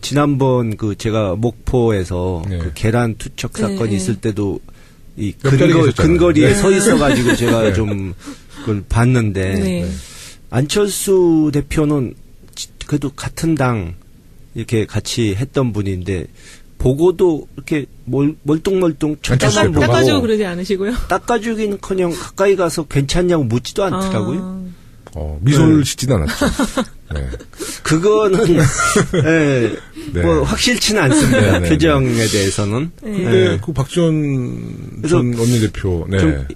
지난번 제가 목포에서 네. 계란 투척 사건이 네. 있을 때도 이 옆자리에 계셨잖아요. 근거리에 네. 서 있어가지고 제가 좀 그걸 봤는데 네. 안철수 대표는 그래도 같은 당 이렇게 같이 했던 분인데 보고도 이렇게 멀뚱멀뚱 쳐다만 보고 닦아주고 그러지 않으시고요? 닦아주긴커녕 가까이 가서 괜찮냐고 묻지도 않더라고요. 미소를 짓지는 않았죠. 네. 그거는 예, 네. 뭐 확실치는 않습니다. 네. 표정에 대해서는. 근데 예. 그 박지원 전 원내대표, 네. 좀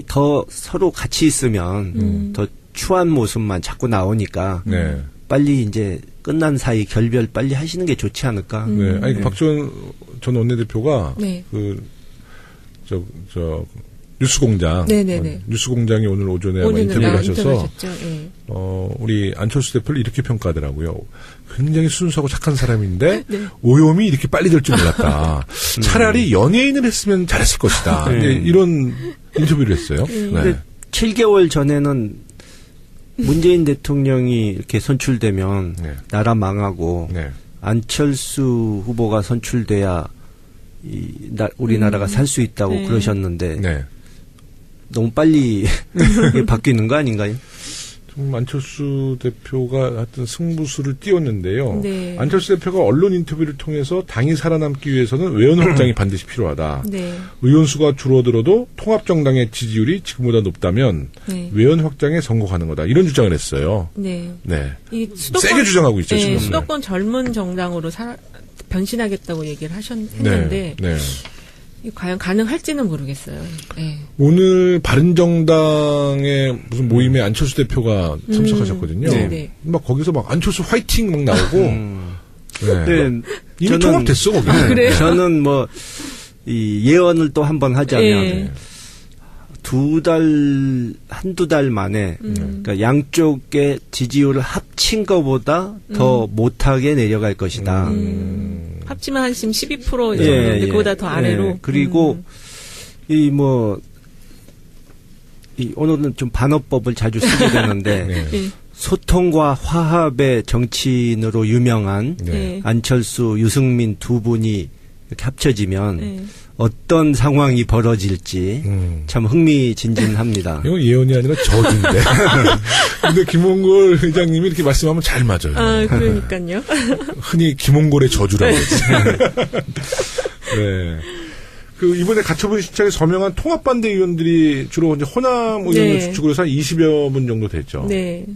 더 서로 같이 있으면 더 추한 모습만 자꾸 나오니까 네. 빨리 이제 끝난 사이 결별 빨리 하시는 게 좋지 않을까. 네. 아니, 박지원 전 원내대표가 네. 뉴스공장. 네네네. 뉴스공장이 오늘 오전에 아마 인터뷰를 하셔서, 네. 우리 안철수 대표를 이렇게 평가하더라고요. 굉장히 순수하고 착한 사람인데, 네. 오염이 이렇게 빨리 될 줄 몰랐다. 차라리 연예인을 했으면 잘했을 것이다. 네. 네, 이런 인터뷰를 했어요. 네. 근데 7개월 전에는 문재인 대통령이 이렇게 선출되면 네. 나라 망하고 네. 안철수 후보가 선출돼야 우리나라가 살 수 있다고 네. 그러셨는데 네. 너무 빨리 이게 바뀌는 거 아닌가요? 좀 안철수 대표가 하여튼 승부수를 띄웠는데요. 네. 안철수 대표가 언론 인터뷰를 통해서 당이 살아남기 위해서는 외연 확장이 반드시 필요하다. 네. 의원수가 줄어들어도 통합정당의 지지율이 지금보다 높다면 네. 외연 확장에 성공하는 거다. 이런 주장을 했어요. 네. 네. 이 세게 주장하고 있죠, 네, 지금. 수도권 젊은 정당으로 변신하겠다고 얘기를 했는데 네. 과연 가능할지는 모르겠어요. 네. 오늘 바른정당의 무슨 모임에 안철수 대표가 참석하셨거든요. 네. 막 거기서 막 안철수 화이팅 막 나오고. 네. 네, 이미 통합됐어, 거기. 그래요? 저는 이 예언을 또 한 번 하자면 네. 한두 달 만에 그러니까 양쪽의 지지율을 합친 것보다 더 못하게 내려갈 것이다. 합치면 한 지금 12% 정도인데 예, 그보다 더 아래로. 예. 그리고 오늘은 좀 반어법을 자주 쓰게 되는데 네. 네. 소통과 화합의 정치인으로 유명한 네. 안철수, 유승민 두 분이 이렇게 합쳐지면 네. 어떤 상황이 벌어질지 참 흥미진진합니다. 이건 예언이 아니라 저주인데. 근데 김홍걸 회장님이 이렇게 말씀하면 잘 맞아요. 아, 그러니까요. 흔히 김홍걸의 저주라고 하죠. 네. 이번에 가처분 신청에 서명한 통합반대 의원들이 주로 이제 호남 의원을 네. 주축으로 해서 한 20여 분 정도 됐죠. 네.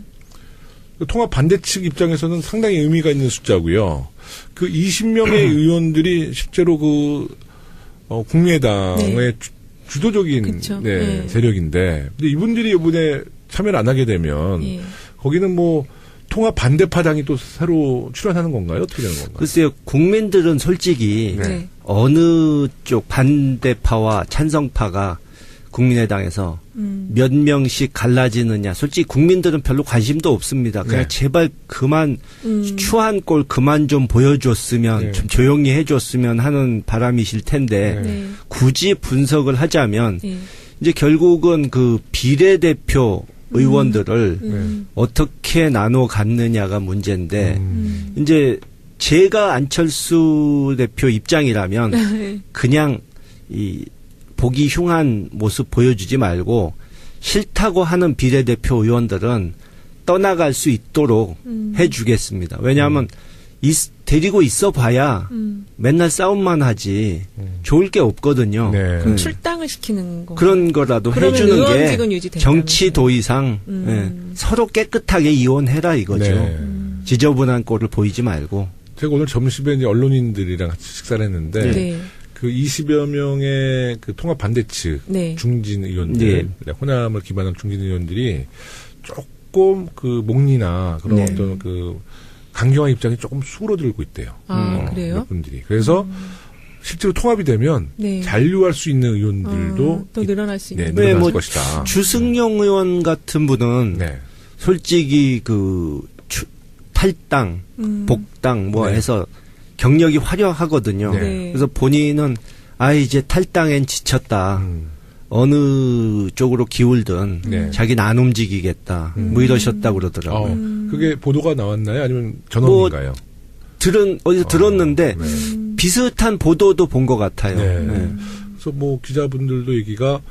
통합 반대 측 입장에서는 상당히 의미가 있는 숫자고요. 20명의 의원들이 실제로 국민의당의 네. 주도적인 그쵸. 네, 네. 세력인데, 근데 이분들이 이번에 참여를 안 하게 되면 예. 거기는 통합 반대파당이 또 새로 출연하는 건가요? 어떻게 되는 건가요? 글쎄요, 국민들은 솔직히 네. 어느 쪽 반대파와 찬성파가 국민의당에서 몇 명씩 갈라지느냐. 솔직히 국민들은 별로 관심도 없습니다. 그냥 네. 제발 그만 추한 꼴 그만 좀 보여줬으면 네. 좀 조용히 해줬으면 하는 바람이실 텐데 네. 굳이 분석을 하자면 네. 이제 결국은 비례대표 의원들을 어떻게 나눠 갖느냐가 문제인데 이제 제가 안철수 대표 입장이라면 그냥 보기 흉한 모습 보여주지 말고 싫다고 하는 비례대표 의원들은 떠나갈 수 있도록 해주겠습니다. 왜냐하면 데리고 있어 봐야 맨날 싸움만 하지 좋을 게 없거든요. 네. 그럼 출당을 시키는 거. 그런 거라도 그러면 해주는 의원직은 게 유지된다면서요. 정치 도의상 서로 깨끗하게 이혼해라 이거죠. 네. 지저분한 꼴을 보이지 말고. 제가 오늘 점심에 이제 언론인들이랑 같이 식사를 했는데 네. 20여 명의 통합 반대 측 네. 중진 의원들, 호남을 기반한 중진 의원들이 조금 목리나 그런 어떤 강경한 입장이 조금 수그러들고 있대요. 아, 그래요? 몇 분들이. 그래서 실제로 통합이 되면 네. 잔류할 수 있는 의원들도 또 늘어날 수 있는. 늘어날 것이다. 주승용 의원 같은 분은 네. 솔직히 탈당, 복당 네. 해서 경력이 화려하거든요. 네. 그래서 본인은 이제 탈당엔 지쳤다. 어느 쪽으로 기울든 네. 자기는 안 움직이겠다. 이러셨다고 그러더라고요. 그게 보도가 나왔나요? 아니면 전언인가요? 어디서 들었는데 네. 비슷한 보도도 본 것 같아요. 네. 네. 그래서 뭐 기자분들도 얘기가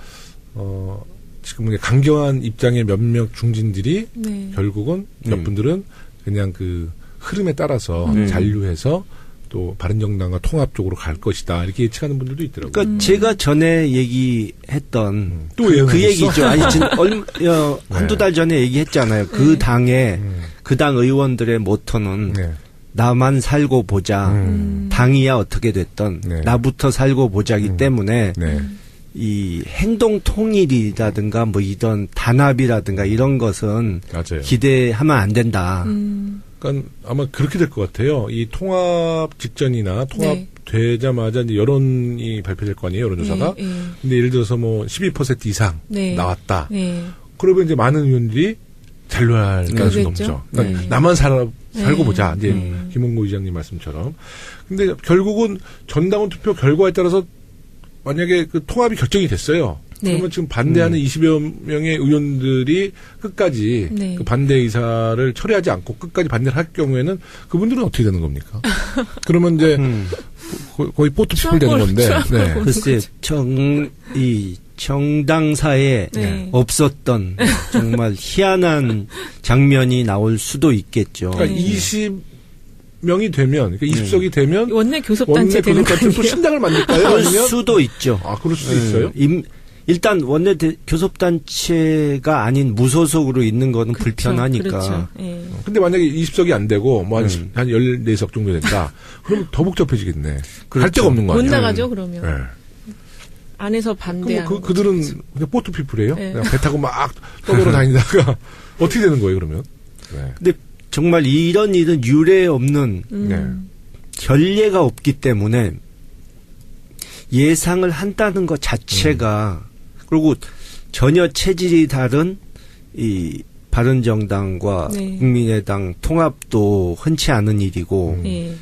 지금 강경한 입장의 몇몇 중진들이 네. 결국은 몇 분들은 그냥 그 흐름에 따라서 잔류해서 또 바른정당과 통합 쪽으로 갈 것이다 이렇게 예측하는 분들도 있더라고요. 그러니까 제가 전에 얘기했던 또 그 예언하셨어? 얘기죠. 아니 한두 달 전에 얘기했잖아요. 그 당의 그 당 의원들의 모토는 네. 나만 살고 보자. 당이야 어떻게 됐던 네. 나부터 살고 보자기 때문에 네. 이 행동 통일이라든가 뭐 이런 단합이라든가 이런 것은 맞아요. 기대하면 안 된다. 그러니까 아마 그렇게 될 것 같아요. 이 통합 직전이나 통합 네. 되자마자 이제 여론이 발표될 거 아니에요, 여론조사가. 네, 네. 근데 예를 들어서 뭐 12% 이상 네. 나왔다. 네. 그러면 이제 많은 의원들이 잔류할 가능성이 그러겠죠. 높죠. 그러니까 네. 나만 살고 네. 보자. 이제 김홍구 의장님 말씀처럼. 근데 결국은 전당원 투표 결과에 따라서 만약에 그 통합이 결정이 됐어요. 네. 그러면 지금 반대하는 20여 명의 의원들이 끝까지 네. 그 반대 의사를 철회하지 않고 끝까지 반대를 할 경우에는 그분들은 어떻게 되는 겁니까? 그러면 이제 거의 포트피플 되는 건데. 네. 글쎄 이 정당사에 네. 없었던 정말 희한한 장면이 나올 수도 있겠죠. 그러니까 20명이 되면, 그러니까 20석이 되면 원내 교섭단체 되는 거 교섭단체 또 아니에요? 신당을 만들까요? 그럴 아니면 수도 있죠. 그럴 수도 있어요. 일단 원내 교섭단체가 아닌 무소속으로 있는 거는 그렇죠. 불편하니까. 그렇죠. 예. 근데 만약에 20석이 안 되고 뭐 한 14석 정도 된다. 그러면 더 복잡해지겠네. 할 그렇죠. 데가 없는 거 못 아니에요? 나가죠, 그러면. 네. 안에서 그럼 반대하는 뭐 그들은 그냥 포트피플이에요? 네. 그냥 배 타고 막 떠돌아다니다가 어떻게 되는 거예요, 그러면? 네. 근데 정말 이런 일은 유례 없는 네. 결례가 없기 때문에 예상을 한다는 것 자체가 그리고 전혀 체질이 다른 이 바른정당과 네. 국민의당 통합도 흔치 않은 일이고 예.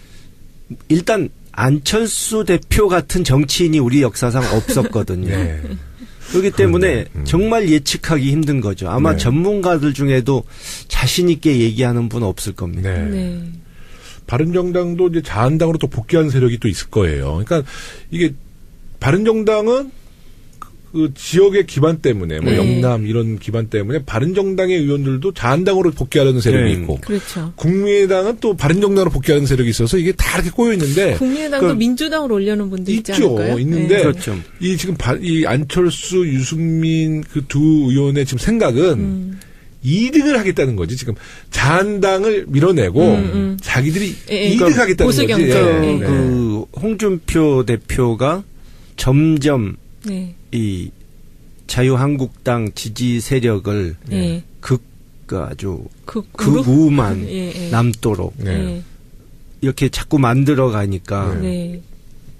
일단 안철수 대표 같은 정치인이 우리 역사상 없었거든요. 네. 그렇기 때문에 정말 예측하기 힘든 거죠. 아마 네. 전문가들 중에도 자신 있게 얘기하는 분 없을 겁니다. 네. 네. 바른정당도 이제 자한당으로 또 복귀하는 세력이 또 있을 거예요. 그러니까 이게 바른정당은 그 지역의 기반 때문에 뭐 네. 영남 이런 기반 때문에 바른정당의 의원들도 자한당으로 복귀하려는 세력이 네. 있고 그렇죠. 국민의당은 또 바른정당으로 복귀하는 세력이 있어서 이게 다 이렇게 꼬여 있는데 국민의당도 그 민주당으로 올려놓은 분도 있지 있죠. 않을까요? 있는데 네. 그렇죠. 이 지금 이 안철수, 유승민 그 두 의원의 지금 생각은 2등을 하겠다는 거지. 지금 자한당을 밀어내고 자기들이 예, 예. 2등하겠다는 보수 거지. 경쟁. 예. 네. 그 홍준표 대표가 점점 네. 이 자유한국당 지지 세력을 네. 아주 극으로? 극우만 예, 예. 남도록 네. 예. 이렇게 자꾸 만들어 가니까 네.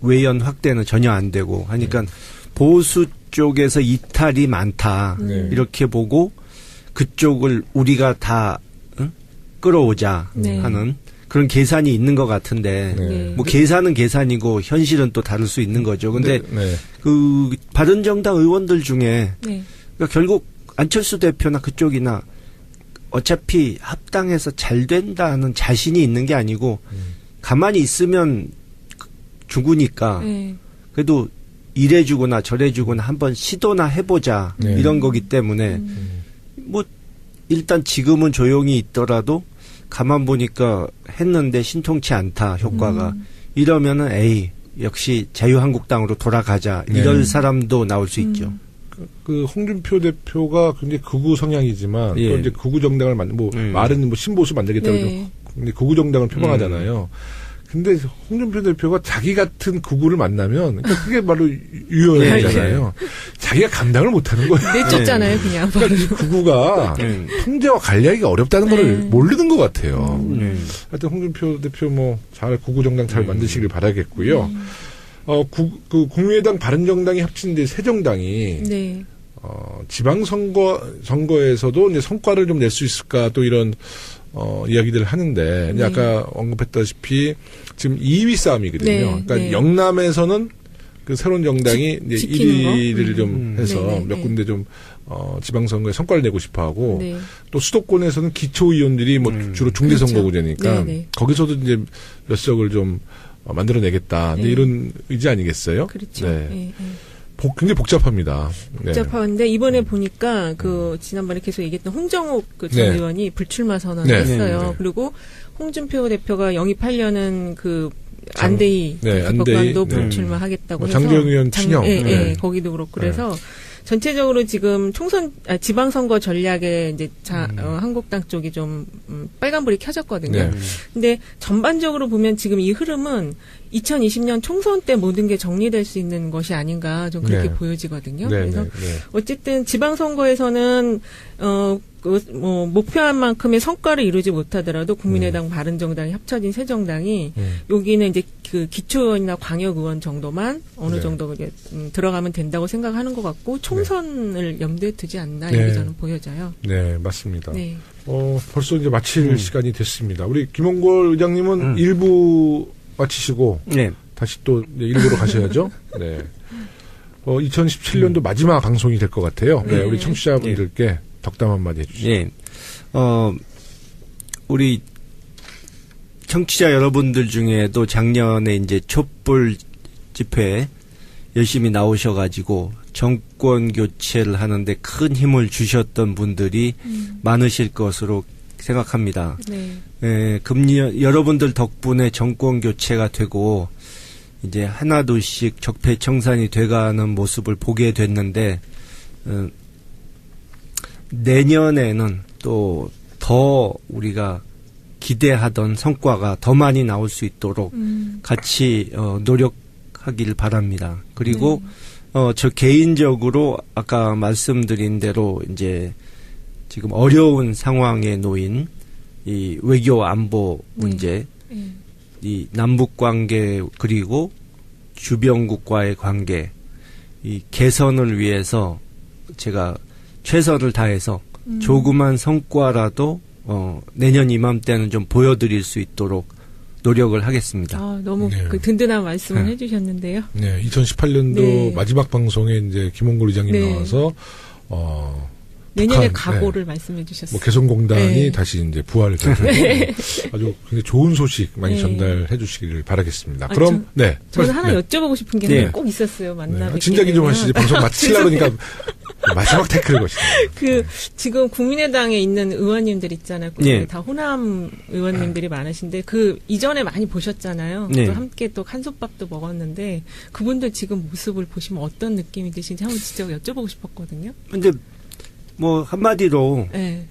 외연 확대는 전혀 안 되고 하니까 보수 쪽에서 이탈이 많다 네. 이렇게 보고 그쪽을 우리가 다 끌어오자 네. 하는 그런 계산이 있는 것 같은데 네. 뭐 계산은 계산이고 현실은 또 다를 수 있는 거죠. 근데 네. 그 바른정당 의원들 중에 네. 그러니까 결국 안철수 대표나 그쪽이나 어차피 합당해서 잘 된다는 자신이 있는 게 아니고 가만히 있으면 죽으니까 네. 그래도 이래주거나 저래주거나 한번 시도나 해보자 네. 이런 거기 때문에 뭐 일단 지금은 조용히 있더라도 가만 보니까 했는데 신통치 않다 효과가 이러면은 에이 역시 자유한국당으로 돌아가자 네. 이럴 사람도 나올 수 있죠. 그 홍준표 대표가 굉장히 극우 성향이지만 예. 또 이제 극우 정당을 말은 뭐 신보수 만들겠다고 네. 근데 극우 정당을 표방하잖아요. 근데 홍준표 대표가 자기 같은 극우를 만나면 그러니까 그게 바로 유연이잖아요. 자기가 감당을 못하는 거예요. 내쫓잖아요, 그냥. 그러니까 이 극우가 네. 통제와 관리하기가 어렵다는 거를 모르는 것 같아요. 네. 하여튼 홍준표 대표 뭐 잘 극우 정당 잘 만드시길 바라겠고요. 그 국민의당 바른정당이 합친 이제 새 정당이 네. 지방선거에서도 이제 성과를 좀 낼 수 있을까 또 이런 이야기들을 하는데 이제 네. 아까 언급했다시피 지금 2위 싸움이거든요. 네, 그러니까 네. 영남에서는 그 새로운 정당이 이제 지키는 거? 1위를 좀 해서 네, 네, 몇 네. 군데 좀 지방선거에 성과를 내고 싶어하고 네. 또 수도권에서는 기초의원들이 뭐 주로 중대선거구제니까 그렇죠. 네네. 거기서도 이제 몇 석을 좀 만들어내겠다. 네. 이런 의지 아니겠어요? 그렇죠. 네. 네, 네. 굉장히 복잡합니다. 네. 복잡한데 이번에 보니까 그 지난번에 계속 얘기했던 홍정욱 그 전 네. 의원이 불출마 선언을 네. 했어요. 네. 네. 그리고 홍준표 대표가 영입하려는 그 안대희 네, 대법관도 안대희. 불출마하겠다고 해서 장재영 의원 친형. 예, 네. 예, 거기도 그렇고 그래서 전체적으로 지금 지방선거 전략에 이제 한국당 쪽이 좀 빨간불이 켜졌거든요. 네. 근데 전반적으로 보면 지금 이 흐름은 2020년 총선 때 모든 게 정리될 수 있는 것이 아닌가 좀 그렇게 네. 보여지거든요. 네, 그래서 네, 네. 어쨌든 지방선거에서는 목표한 만큼의 성과를 이루지 못하더라도 국민의당, 바른정당이 합쳐진 새 정당이 여기는 이제 그 기초의원이나 광역의원 정도만 어느 네. 정도 이제 들어가면 된다고 생각하는 것 같고 총선을 염두에 두지 않나 네. 이렇게 저는 보여져요. 네, 맞습니다. 네. 벌써 이제 마칠 시간이 됐습니다. 우리 김홍걸 의장님은 1부 마치시고 네. 다시 또 이제 1부로 가셔야죠. 네. 2017년도 마지막 방송이 될 것 같아요. 네, 우리 청취자분들께 덕담 한마디 해주시죠. 예. 우리 청취자 여러분들 중에도 작년에 이제 촛불 집회에 열심히 나오셔가지고 정권 교체를 하는데 큰 힘을 주셨던 분들이 많으실 것으로 생각합니다. 네. 예, 여러분들 덕분에 정권 교체가 되고 이제 하나둘씩 적폐청산이 돼가는 모습을 보게 됐는데 내년에는 또 더 우리가 기대하던 성과가 더 많이 나올 수 있도록 같이 노력하길 바랍니다. 그리고 저 개인적으로 아까 말씀드린 대로 이제 지금 어려운 상황에 놓인 이 외교 안보 문제, 이 남북 관계 그리고 주변국과의 관계 이 개선을 위해서 제가 최선을 다해서 조그만 성과라도 내년 이맘때는 좀 보여드릴 수 있도록 노력을 하겠습니다. 너무 네. 그 든든한 말씀을 해주셨는데요. 네, 2018년도 네. 마지막 방송에 이제 김홍걸 의장님 네. 나와서 내년의 북한, 각오를 말씀해 주셨어요. 개성공단이 네. 다시 이제 부활을 될 텐데 아주 굉장히 좋은 소식 많이 네. 전달해 주시기를 바라겠습니다. 아, 그럼 네. 저는 하나 네. 여쭤보고 싶은 게 네. 하나 꼭 있었어요. 만나뵙게 진작에 좀 되면. 하시지 방송 마치려고 그러니까 마지막 태클을 거시네요. 지금 국민의당에 있는 의원님들 있잖아요. 네. 다 호남 의원님들이 많으신데 그 이전에 많이 보셨잖아요. 네. 또 함께 또 한솥밥도 먹었는데 그분들 지금 모습을 보시면 어떤 느낌이 드시는지 한번 진짜 여쭤보고 싶었거든요. 근데 뭐 한마디로 네.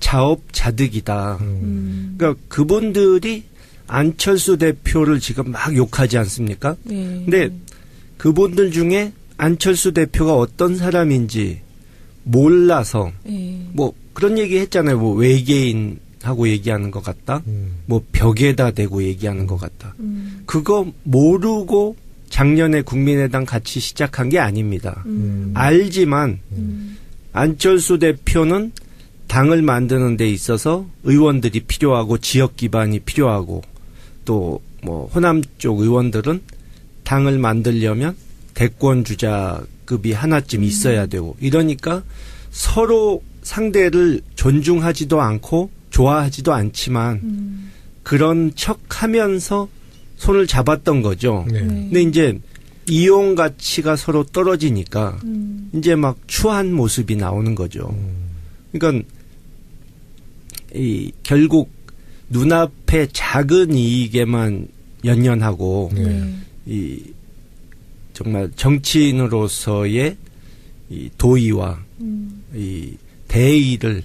자업자득이다. 그러니까 그분들이 안철수 대표를 지금 막 욕하지 않습니까? 네. 근데 그분들 중에 안철수 대표가 어떤 사람인지 몰라서 네. 뭐 그런 얘기 했잖아요. 뭐 외계인하고 얘기하는 것 같다. 뭐 벽에다 대고 얘기하는 것 같다. 그거 모르고 작년에 국민의당 같이 시작한 게 아닙니다. 알지만 안철수 대표는 당을 만드는 데 있어서 의원들이 필요하고 지역 기반이 필요하고 또 뭐 호남 쪽 의원들은 당을 만들려면 대권 주자급이 하나쯤 있어야 되고 이러니까 서로 상대를 존중하지도 않고 좋아하지도 않지만 그런 척하면서 손을 잡았던 거죠. 네. 근데 이제 이용 가치가 서로 떨어지니까 이제 막 추한 모습이 나오는 거죠. 그러니까 이 결국 눈앞의 작은 이익에만 연연하고 네. 이 정말 정치인으로서의 이 도의와 이 대의를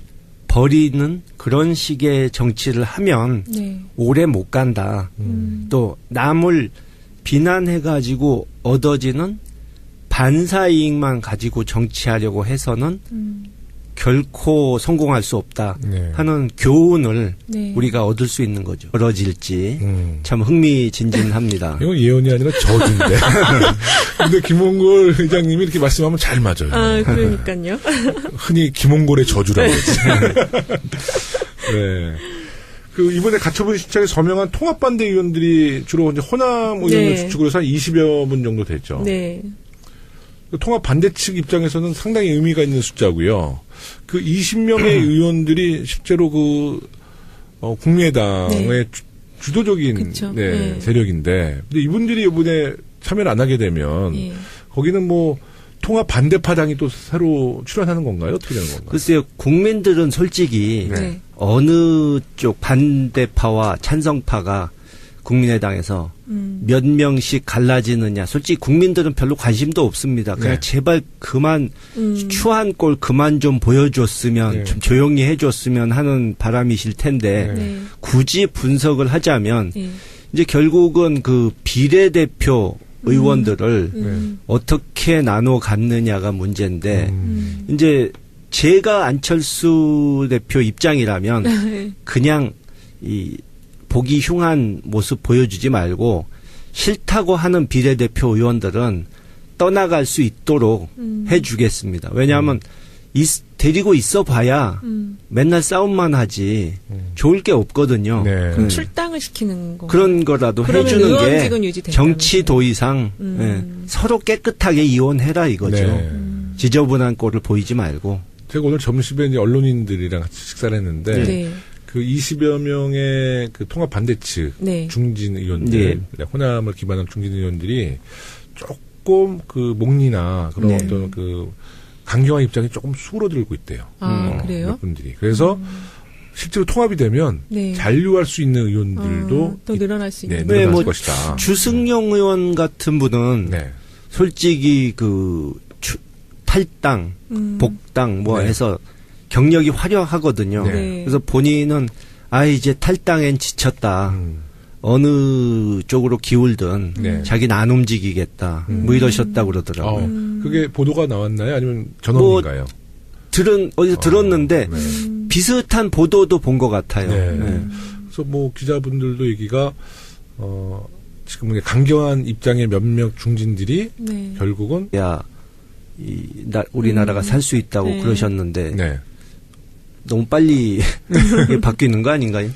버리는 그런 식의 정치를 하면 네. 오래 못 간다. 또 남을 비난해가지고 얻어지는 반사이익만 가지고 정치하려고 해서는 결코 성공할 수 없다 네. 하는 교훈을 네. 우리가 얻을 수 있는 거죠. 벌어질지 참 흥미진진합니다. 이건 예언이 아니라 저주인데. 근데 김홍걸 의장님이 이렇게 말씀하면 잘 맞아요. 아, 그러니까요. 흔히 김홍걸의 저주라고 하지. 네. 이번에 가처분 신청에 서명한 통합반대 의원들이 주로 이제 호남 의원을 네. 주축으로 해서 한 20여 분 정도 됐죠. 네. 통합 반대 측 입장에서는 상당히 의미가 있는 숫자고요. 그 20명의 의원들이 실제로 국민의당의 네. 주도적인 그쵸. 네, 네. 세력인데, 근데 이분들이 이번에 참여를 안 하게 되면 예. 거기는 뭐 통합 반대파당이 또 새로 출연하는 건가요? 어떻게 되는 건가요? 글쎄요, 국민들은 솔직히 네. 어느 쪽 반대파와 찬성파가 국민의당에서 몇 명씩 갈라지느냐. 솔직히 국민들은 별로 관심도 없습니다. 그냥 네. 제발 그만 추한 꼴 그만 좀 보여줬으면 네. 좀 조용히 해줬으면 하는 바람이실 텐데 네. 네. 굳이 분석을 하자면 예. 이제 결국은 그 비례대표 의원들을 네. 어떻게 나눠 갔느냐가 문제인데 네. 이제 제가 안철수 대표 입장이라면 네. 그냥 이 보기 흉한 모습 보여주지 말고 싫다고 하는 비례대표 의원들은 떠나갈 수 있도록 해주겠습니다. 왜냐하면 데리고 있어 봐야 맨날 싸움만 하지 좋을 게 없거든요. 네. 출당을 시키는 거. 그런 거라도 그러면 해주는 의원직은 게 유지된다면서요. 정치 도의상 예, 서로 깨끗하게 이혼해라 이거죠. 네. 지저분한 꼴을 보이지 말고. 제가 오늘 점심에 이제 언론인들이랑 같이 식사를 했는데 네. 그 20여 명의 그 통합 반대 측 네. 중진 의원들, 호남을 기반한 중진 의원들이 조금 그 목리나 그런 네. 어떤 그 강경한 입장이 조금 수그러들고 있대요. 그래요? 몇 분들이. 그래서 실제로 통합이 되면 네. 잔류할 수 있는 의원들도 또 늘어날 수 있는. 늘어날 뭐 것이다. 주승용 의원 같은 분은 네. 솔직히 탈당, 복당 뭐 네. 해서 경력이 화려하거든요. 네. 그래서 본인은 이제 탈당엔 지쳤다. 어느 쪽으로 기울든 네. 자기는 안 움직이겠다. 뭐 이러셨다고 그러더라고요. 그게 보도가 나왔나요? 아니면 전언인가요? 어디서 들었는데 네. 비슷한 보도도 본 것 같아요. 네. 네. 그래서 뭐 기자분들도 얘기가 지금 강경한 입장의 몇몇 중진들이 네. 결국은 우리나라가 살 수 있다고 네. 그러셨는데 네. 너무 빨리 이게 바뀌는 거 아닌가요?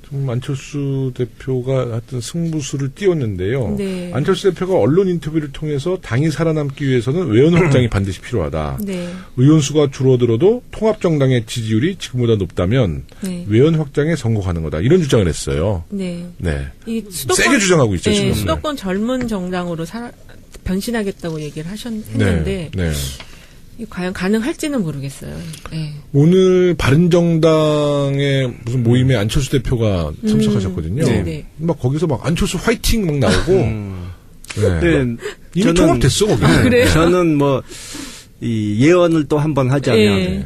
좀 안철수 대표가 하여튼 승부수를 띄웠는데요. 네. 안철수 대표가 언론 인터뷰를 통해서 당이 살아남기 위해서는 외연 확장이 반드시 필요하다. 네. 의원 수가 줄어들어도 통합정당의 지지율이 지금보다 높다면 네. 외연 확장에 성공하는 거다. 이런 주장을 했어요. 네. 네. 이 세게 주장하고 있죠, 네, 지금. 수도권 젊은 정당으로 변신하겠다고 얘기를 했는데 네. 이 과연 가능할지는 모르겠어요. 네. 오늘 바른정당의 무슨 모임에 안철수 대표가 참석하셨거든요. 네. 막 거기서 막 안철수 화이팅 막 나오고. 네. 네, 이미 통합됐어, 거기. 그래요? 저는 이 예언을 또 한번 하자면 네.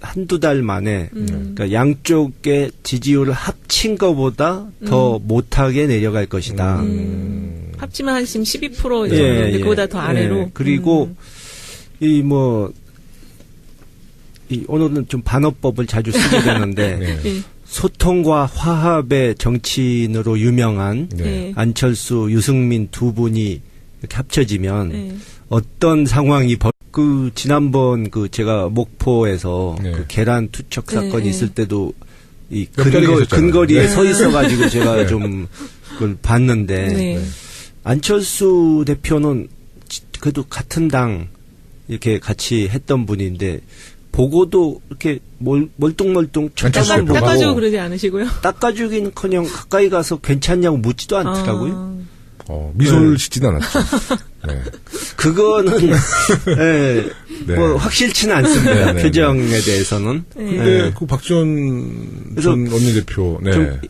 한두 달 만에 그러니까 양쪽의 지지율을 합친 것보다 더 못하게 내려갈 것이다. 합치면 한 지금 12% 정도, 예, 그보다 더 아래로. 예. 그리고 오늘은 좀 반어법을 자주 쓰게 되는데 네. 네. 소통과 화합의 정치인으로 유명한 네. 안철수, 유승민 두 분이 이렇게 합쳐지면 네. 어떤 상황이 지난번 제가 목포에서 네. 그 계란 투척 사건이 네. 있을 때도 이 옆자리에 계셨잖아요. 근거리에 네. 서 있어가지고 제가 네. 좀 그걸 봤는데 네. 안철수 대표는 그래도 같은 당 이렇게 같이 했던 분인데 보고도 이렇게 멀뚱멀뚱 쳐다만 보고 닦아주고 그러지 않으시고요? 닦아주기는커녕 가까이 가서 괜찮냐고 묻지도 않더라고요. 미소를 네. 짓진 않았죠. 네. 그거는 네. 확실치는 않습니다. 네. 표정에 대해서는. 근데 그 박지원 그래서 전 원내대표, 네.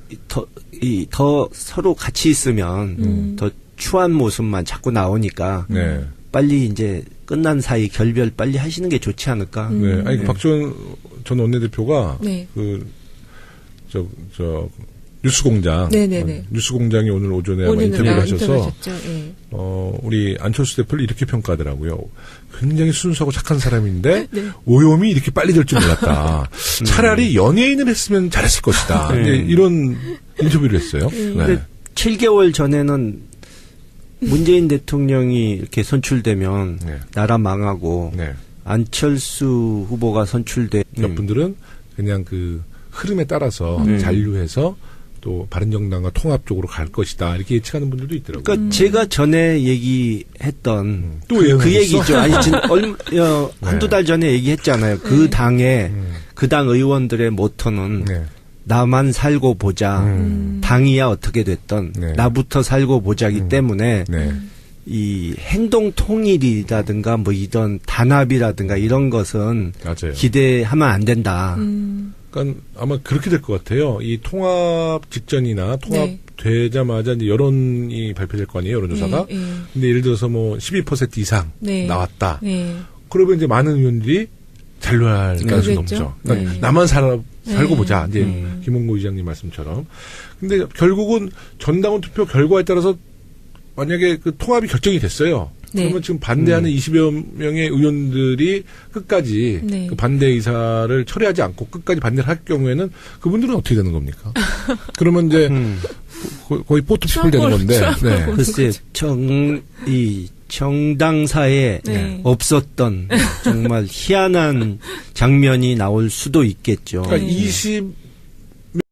더 서로 같이 있으면 더 추한 모습만 자꾸 나오니까 네. 빨리 이제 끝난 사이 결별 빨리 하시는 게 좋지 않을까. 네. 아니, 박지원 전 원내대표가 네. 뉴스공장. 네네네. 뉴스공장이 오늘 오전에 아마 인터뷰를 하셔서, 네. 우리 안철수 대표를 이렇게 평가하더라고요. 굉장히 순수하고 착한 사람인데, 네. 오염이 이렇게 빨리 될 줄 몰랐다. 차라리 연예인을 했으면 잘했을 것이다. 네. 이제 이런 인터뷰를 했어요. 네. 근데 7개월 전에는 문재인 대통령이 이렇게 선출되면 네. 나라 망하고 네. 안철수 후보가 선출돼 몇 분들은 그냥 그 흐름에 따라서 네. 잔류해서 또 바른정당과 통합 쪽으로 갈 것이다 이렇게 예측하는 분들도 있더라고요. 그러니까 제가 전에 얘기했던 또 그 예언하셨어? 얘기죠. 아니 한두 달 전에 얘기했잖아요. 그 당의 그 당 의원들의 모토는 네. 나만 살고 보자. 당이야 어떻게 됐던 네. 나부터 살고 보자기 때문에 네. 이 행동 통일이라든가 뭐 이런 단합이라든가 이런 것은 맞아요. 기대하면 안 된다. 그러니까 아마 그렇게 될 것 같아요. 이 통합 직전이나 통합 네. 되자마자 이제 여론이 발표될 거 아니에요, 여론조사가. 네, 네. 근데 예를 들어서 뭐 12% 이상 네. 나왔다. 네. 그러면 이제 많은 의원들이 잔류할 가능성이 그러겠죠. 높죠. 그러니까 네. 나만 살고 네. 보자. 이제 김홍구 의장님 말씀처럼. 근데 결국은 전당원 투표 결과에 따라서 만약에 그 통합이 결정이 됐어요. 네. 그러면 지금 반대하는 20여 명의 의원들이 끝까지 네. 그 반대 의사를 철회하지 않고 끝까지 반대를 할 경우에는 그분들은 어떻게 되는 겁니까? 그러면 이제 거의 포트피플 되는 건데. 네. 글쎄 이 정당사에 네. 없었던 정말 희한한 장면이 나올 수도 있겠죠. 그러니까 20